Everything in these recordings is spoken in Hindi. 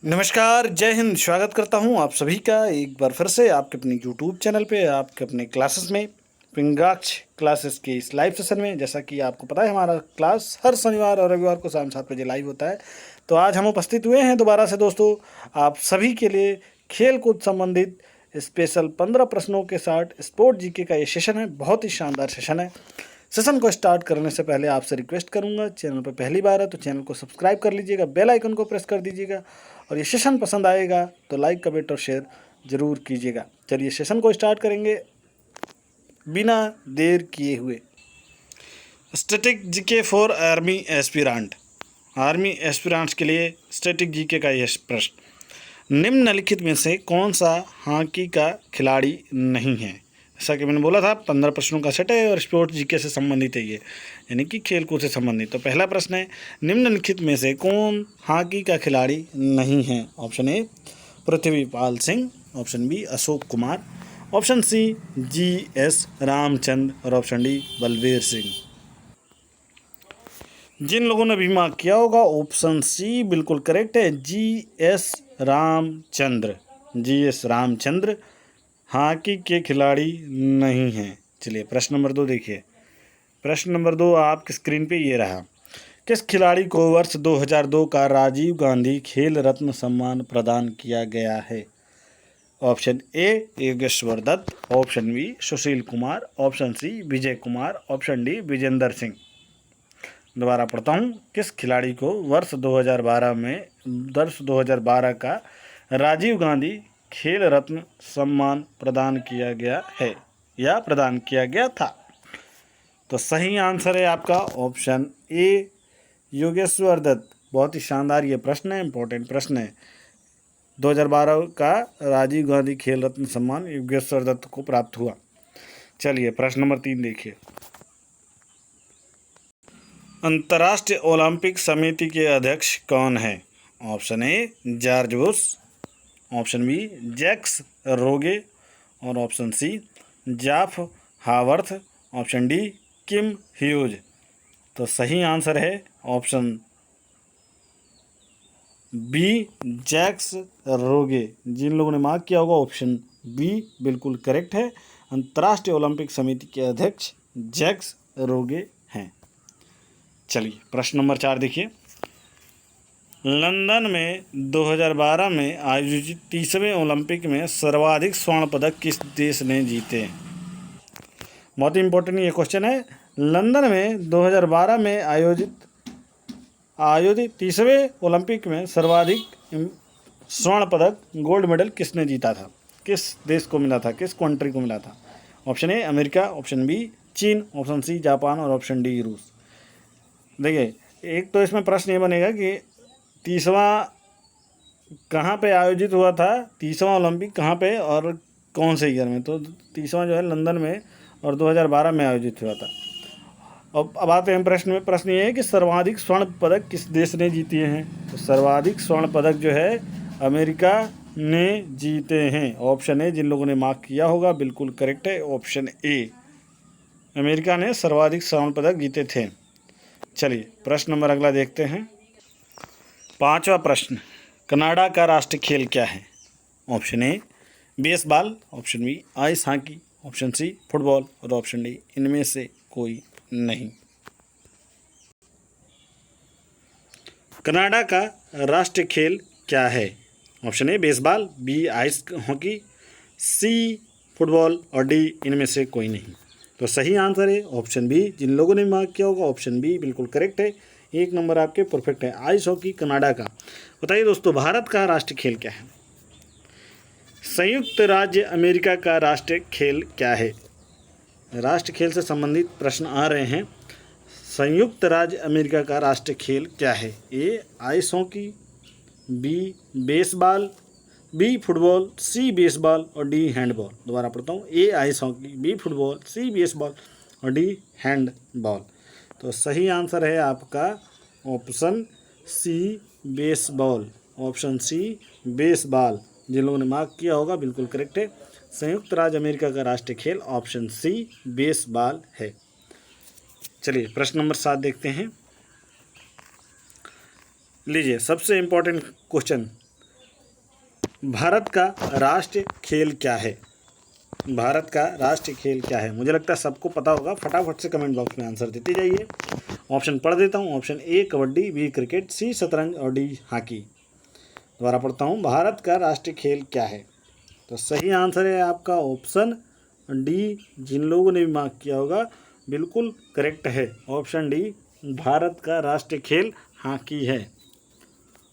नमस्कार, जय हिंद। स्वागत करता हूं आप सभी का एक बार फिर से आपके अपने यूट्यूब चैनल पे, आपके अपने क्लासेस में, पिंगाक्ष क्लासेस के इस लाइव सेशन में। जैसा कि आपको पता है, हमारा क्लास हर शनिवार और रविवार को शाम 7 बजे लाइव होता है। तो आज हम उपस्थित हुए हैं दोबारा से दोस्तों, आप सभी के लिए खेल कूद संबंधित स्पेशल 15 प्रश्नों के साथ स्पोर्ट जीके का ये सेशन है। बहुत ही शानदार सेशन है। सेशन को स्टार्ट करने से पहले आपसे रिक्वेस्ट करूंगा, चैनल पर पहली बार है तो चैनल को सब्सक्राइब कर लीजिएगा, बेल आइकन को प्रेस कर दीजिएगा, और ये सेशन पसंद आएगा तो लाइक, कमेंट और शेयर ज़रूर कीजिएगा। चलिए सेशन को स्टार्ट करेंगे बिना देर किए हुए। Static GK for army aspirant. Army aspirants के लिए स्टैटिक जीके का यह प्रश्न, निम्नलिखित में से कौन सा हॉकी का खिलाड़ी नहीं है। जैसा कि मैंने बोला था, 15 प्रश्नों का सेट है और स्पोर्ट जीके से संबंधित है ये, यानी कि खेल कूद से संबंधित। तो पहला प्रश्न है, निम्नलिखित में से कौन हॉकी का खिलाड़ी नहीं है। Option A Prithvipal Singh, option B Ashok Kumar, option C GS Ramchandra और ऑप्शन डी बलबीर सिंह। जिन लोगों ने भी मार्क किया होगा, ऑप्शन सी बिल्कुल करेक्ट है, GS Ramchandra. GS Ramchandra hockey के खिलाड़ी नहीं हैं। चलिए प्रश्न नंबर 2 देखिए। प्रश्न नंबर 2 आपकी स्क्रीन पे ये रहा, किस खिलाड़ी को वर्ष 2002 का राजीव गांधी खेल रत्न सम्मान प्रदान किया गया है। Option A Yogeshwar Dutt, option B Sushil Kumar, option C Vijay Kumar, option D Vijender Singh. दोबारा पढ़ता हूँ, किस खिलाड़ी को वर्ष 2012 का राजीव गांधी खेल रत्न सम्मान प्रदान किया गया है या प्रदान किया गया था। तो सही आंसर है आपका ऑप्शन ए योगेश्वर दत्त। बहुत ही शानदार ये प्रश्न है, इंपॉर्टेंट प्रश्न है। 2012 का राजीव गांधी खेल रत्न सम्मान योगेश्वर दत्त को प्राप्त हुआ। चलिए प्रश्न नंबर 3 देखिए। अंतर्राष्ट्रीय ओलंपिक समिति के अध्यक्ष कौन है। Option A George Bush, option B Jacques Rogge और option C Geoff Howarth, option D Kim Hughes. तो सही आंसर है ऑप्शन बी जैक्स रोगे। जिन लोगों ने मार्क किया होगा, ऑप्शन बी बिल्कुल करेक्ट है। अंतर्राष्ट्रीय ओलंपिक समिति के अध्यक्ष जैक्स रोगे हैं। चलिए प्रश्न नंबर 4 देखिए। लंदन में 2012 में आयोजित 30वें ओलंपिक में सर्वाधिक स्वर्ण पदक किस देश ने जीते। बहुत ही इंपॉर्टेंट ये क्वेश्चन है। लंदन में 2012 में आयोजित 30वें ओलंपिक में सर्वाधिक स्वर्ण पदक, गोल्ड मेडल किसने जीता था, किस देश को मिला था, किस कंट्री को मिला था। Option A America, option B चीन, ऑप्शन सी जापान और ऑप्शन डी रूस। देखिए, एक तो इसमें प्रश्न ये बनेगा कि 30वां कहाँ पे आयोजित हुआ था, 30वां ओलंपिक कहाँ पे और कौन से ईयर में। तो 30वां जो है लंदन में और 2012 में आयोजित हुआ था। अब आते हैं प्रश्न ये है कि सर्वाधिक स्वर्ण पदक किस देश ने जीते हैं। तो सर्वाधिक स्वर्ण पदक जो है अमेरिका ने जीते हैं। ऑप्शन ए, जिन लोगों ने मार्क किया होगा, बिल्कुल करेक्ट है, ऑप्शन ए अमेरिका ने सर्वाधिक स्वर्ण पदक जीते थे। चलिए प्रश्न नंबर अगला देखते हैं। 5वां प्रश्न, कनाडा का राष्ट्रीय खेल क्या है। Option A baseball, option B ice hockey, option C football और ऑप्शन डी इनमें से कोई नहीं। कनाडा का राष्ट्रीय खेल क्या है। Option A baseball, B ice hockey, C football और डी इनमें से कोई नहीं। तो सही आंसर है ऑप्शन बी। जिन लोगों ने मार्क किया होगा, ऑप्शन बी बिल्कुल करेक्ट है। 1 नंबर आपके परफेक्ट है। आइस हॉकी कनाडा का। बताइए दोस्तों, भारत का राष्ट्रीय खेल क्या है। संयुक्त राज्य अमेरिका का राष्ट्रीय खेल क्या है। राष्ट्रीय खेल से संबंधित प्रश्न आ रहे हैं। संयुक्त राज्य अमेरिका का राष्ट्रीय खेल क्या है। A ice hockey, B baseball, B football, C baseball और डी हैंडबॉल। दोबारा पढ़ता हूँ, A ice hockey, B football, C baseball और डी हैंडबॉल। तो सही आंसर है आपका option C baseball. Option C baseball. जिन लोगों ने मार्क किया होगा, बिल्कुल करेक्ट है। संयुक्त राज्य अमेरिका का राष्ट्रीय खेल ऑप्शन सी बेसबॉल है। चलिए प्रश्न नंबर 7 देखते हैं। लीजिए सबसे इम्पोर्टेंट क्वेश्चन, भारत का राष्ट्रीय खेल क्या है? भारत का राष्ट्रीय खेल क्या है? मुझे लगता है सबको पता होगा, फटाफट से कमेंट बॉक्स में आंसर देते जाइए। ऑप्शन पढ़ देता हूँ। Option A kabaddi, B cricket, C शतरंज और डी हॉकी। दोबारा पढ़ता हूँ, भारत का राष्ट्रीय खेल क्या है? तो सही आंसर है आपका ऑप्शन डी। जिन लोगों ने भी मार्क किया होगा बिल्कुल करेक्ट है, ऑप्शन डी। भारत का राष्ट्रीय खेल हॉकी है।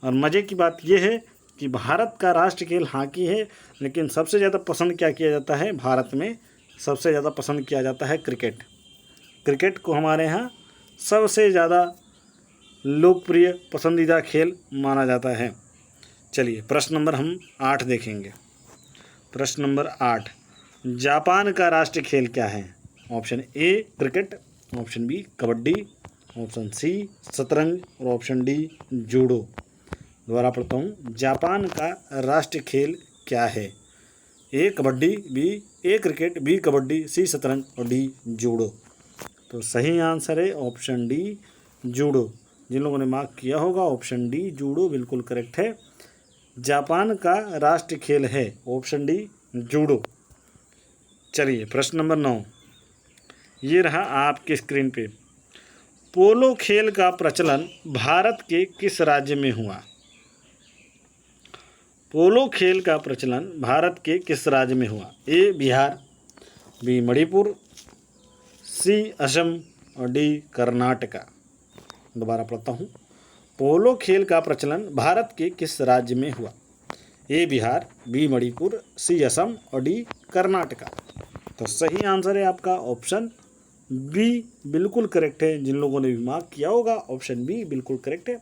और मज़े की बात यह है कि भारत का राष्ट्रीय खेल हॉकी है, लेकिन सबसे ज़्यादा पसंद क्या किया जाता है भारत में? सबसे ज़्यादा पसंद किया जाता है क्रिकेट। क्रिकेट को हमारे यहाँ सबसे ज़्यादा लोकप्रिय पसंदीदा खेल माना जाता है। चलिए प्रश्न नंबर हम 8 देखेंगे। प्रश्न नंबर 8, जापान का राष्ट्रीय खेल क्या है? Option A cricket, option B kabaddi, option C शतरंज और ऑप्शन डी जूडो। दोबारा पढ़ता हूँ, जापान का राष्ट्रीय खेल क्या है? ए कबड्डी, ए क्रिकेट, बी कबड्डी, सी शतरंज और डी जूडो। तो सही आंसर है ऑप्शन डी जूडो। जिन लोगों ने मार्क किया होगा ऑप्शन डी जूडो बिल्कुल करेक्ट है। जापान का राष्ट्रीय खेल है ऑप्शन डी जूडो। चलिए प्रश्न नंबर 9, ये रहा आपकी स्क्रीन पे। पोलो खेल का प्रचलन भारत के किस राज्य में हुआ? पोलो खेल का प्रचलन भारत के किस राज्य में हुआ? ए बिहार, बी मणिपुर, सी असम और डी कर्नाटका। दोबारा पढ़ता हूँ, पोलो खेल का प्रचलन भारत के किस राज्य में हुआ? ए बिहार, बी मणिपुर, सी असम और डी कर्नाटका। तो सही आंसर है आपका ऑप्शन बी बिल्कुल करेक्ट है। जिन लोगों ने भी मार्क किया होगा ऑप्शन बी बिल्कुल करेक्ट है।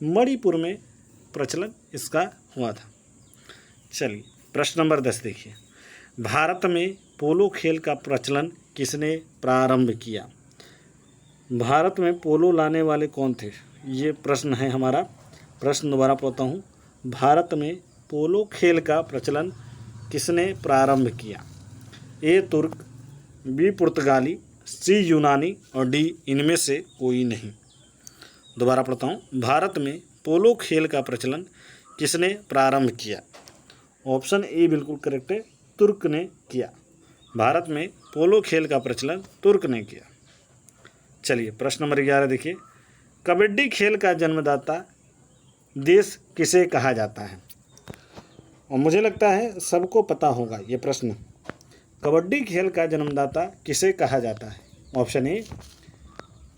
मणिपुर में प्रचलन इसका हुआ था। चलिए प्रश्न नंबर 10 देखिए, भारत में पोलो खेल का प्रचलन किसने प्रारंभ किया? भारत में पोलो लाने वाले कौन थे? ये प्रश्न है हमारा। प्रश्न दोबारा पढ़ता हूँ, भारत में पोलो खेल का प्रचलन किसने प्रारंभ किया? ए तुर्क, बी पुर्तगाली, सी यूनानी और डी इनमें से कोई नहीं। दोबारा पढ़ता हूँ, भारत में पोलो खेल का प्रचलन किसने प्रारंभ किया? ऑप्शन ए बिल्कुल करेक्ट है, तुर्क ने किया। भारत में पोलो खेल का प्रचलन तुर्क ने किया। चलिए प्रश्न नंबर 11 देखिए, कबड्डी खेल का जन्मदाता देश किसे कहा जाता है? और मुझे लगता है सबको पता होगा ये प्रश्न। कबड्डी खेल का जन्मदाता किसे कहा जाता है? ऑप्शन ए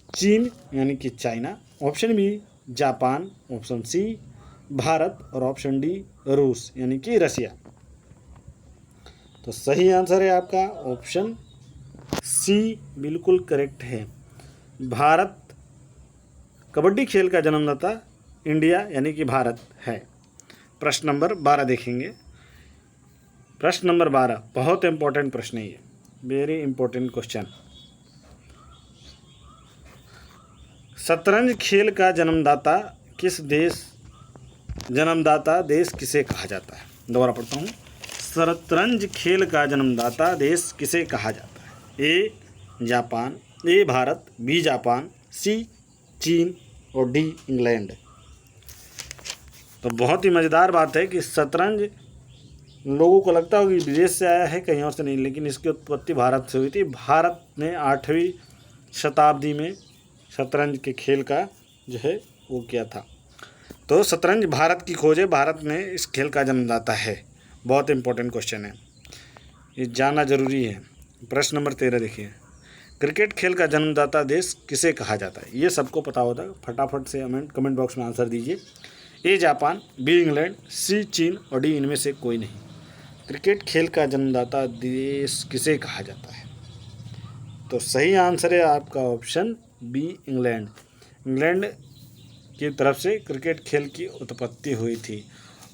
चीन यानी कि China, option B Japan, option C Bharat और ऑप्शन डी रूस यानी कि रसिया। तो सही आंसर है आपका ऑप्शन सी बिल्कुल करेक्ट है। भारत कबड्डी खेल का जन्मदाता इंडिया यानी कि भारत है। प्रश्न नंबर 12 देखेंगे। प्रश्न नंबर 12 बहुत इंपॉर्टेंट प्रश्न है ये, वेरी इंपॉर्टेंट क्वेश्चन। शतरंज खेल का जन्मदाता देश किसे कहा जाता है? दोबारा पढ़ता हूँ, शतरंज खेल का जन्मदाता देश किसे कहा जाता है? A Japan, A Bharat, B Japan, C चीन और डी इंग्लैंड। तो बहुत ही मज़ेदार बात है कि शतरंज लोगों को लगता होगा कि विदेश से आया है, कहीं और से नहीं, लेकिन इसकी उत्पत्ति भारत से हुई थी। भारत ने 8वीं शताब्दी में शतरंज के खेल का जो है वो किया था। तो शतरंज भारत की खोज है, भारत में इस खेल का जन्मदाता है। बहुत इंपॉर्टेंट क्वेश्चन है, ये जानना जरूरी है। प्रश्न नंबर 13 देखिए, क्रिकेट खेल का जन्मदाता देश किसे कहा जाता है? ये सबको पता होता है, फटाफट से कमेंट बॉक्स में आंसर दीजिए। ए जापान, बी इंग्लैंड, सी चीन और डी इनमें से कोई नहीं। क्रिकेट खेल का जन्मदाता देश किसे कहा जाता है? तो सही आंसर है आपका ऑप्शन बी इंग्लैंड। इंग्लैंड की तरफ से क्रिकेट खेल की उत्पत्ति हुई थी।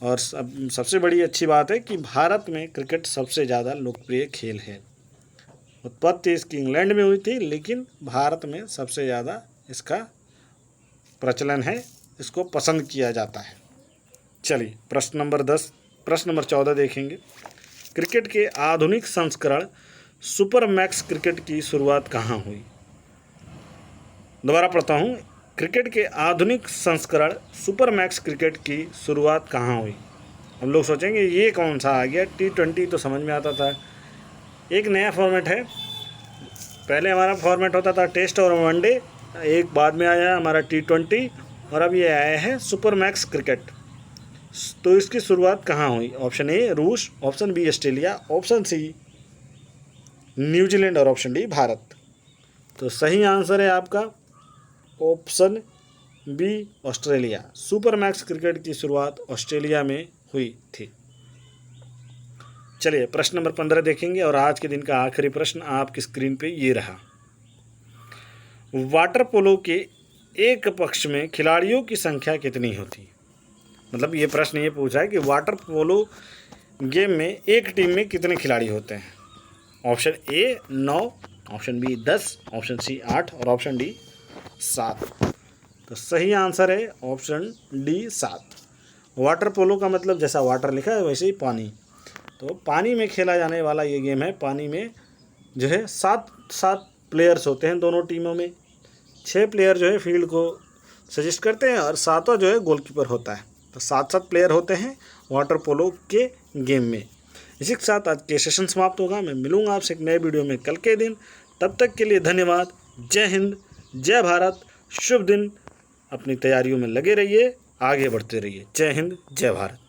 और सबसे बड़ी अच्छी बात है कि भारत में क्रिकेट सबसे ज़्यादा लोकप्रिय खेल है। उत्पत्ति इसकी इंग्लैंड में हुई थी, लेकिन भारत में सबसे ज़्यादा इसका प्रचलन है, इसको पसंद किया जाता है। चलिए प्रश्न नंबर 14 देखेंगे। क्रिकेट के आधुनिक संस्करण सुपर मैक्स क्रिकेट की शुरुआत कहाँ हुई? दोबारा पढ़ता हूँ, क्रिकेट के आधुनिक संस्करण सुपर मैक्स क्रिकेट की शुरुआत कहाँ हुई? हम लोग सोचेंगे ये कौन सा आ गया, T20 तो समझ में आता था। एक नया फॉर्मेट है, पहले हमारा फॉर्मेट होता था टेस्ट और वनडे, एक बाद में आया हमारा T20 और अब ये आया है सुपर मैक्स क्रिकेट। तो इसकी शुरुआत कहाँ हुई? ऑप्शन ए रूस, option B Australia, option C New Zealand और ऑप्शन डी भारत। तो सही आंसर है आपका option B Australia. Super max cricket की शुरुआत ऑस्ट्रेलिया में हुई थी। चलिए प्रश्न नंबर 15 देखेंगे और आज के दिन का आखिरी प्रश्न आपकी स्क्रीन पे ये रहा। वाटर पोलो के एक पक्ष में खिलाड़ियों की संख्या कितनी होती? मतलब ये प्रश्न ये पूछा है कि वाटर पोलो गेम में एक टीम में कितने खिलाड़ी होते हैं? Option A 9, option B 10, option C 8 और ऑप्शन डी 7। तो सही आंसर है ऑप्शन डी 7। वाटर पोलो का मतलब जैसा वाटर लिखा है वैसे ही पानी, तो पानी में खेला जाने वाला ये गेम है। पानी में जो है 7 प्लेयर्स होते हैं दोनों टीमों में। 6 प्लेयर जो है फील्ड को सजेस्ट करते हैं और 7वां जो है गोलकीपर होता है। तो 7 प्लेयर होते हैं वाटर पोलो के गेम में। इसी के साथ आज के सेशन समाप्त होगा। मैं मिलूंगा आपसे एक नए वीडियो में कल के दिन। तब तक के लिए धन्यवाद। जय हिंद, जय भारत, शुभ दिन। अपनी तैयारियों में लगे रहिए, आगे बढ़ते रहिए। जय हिंद, जय भारत।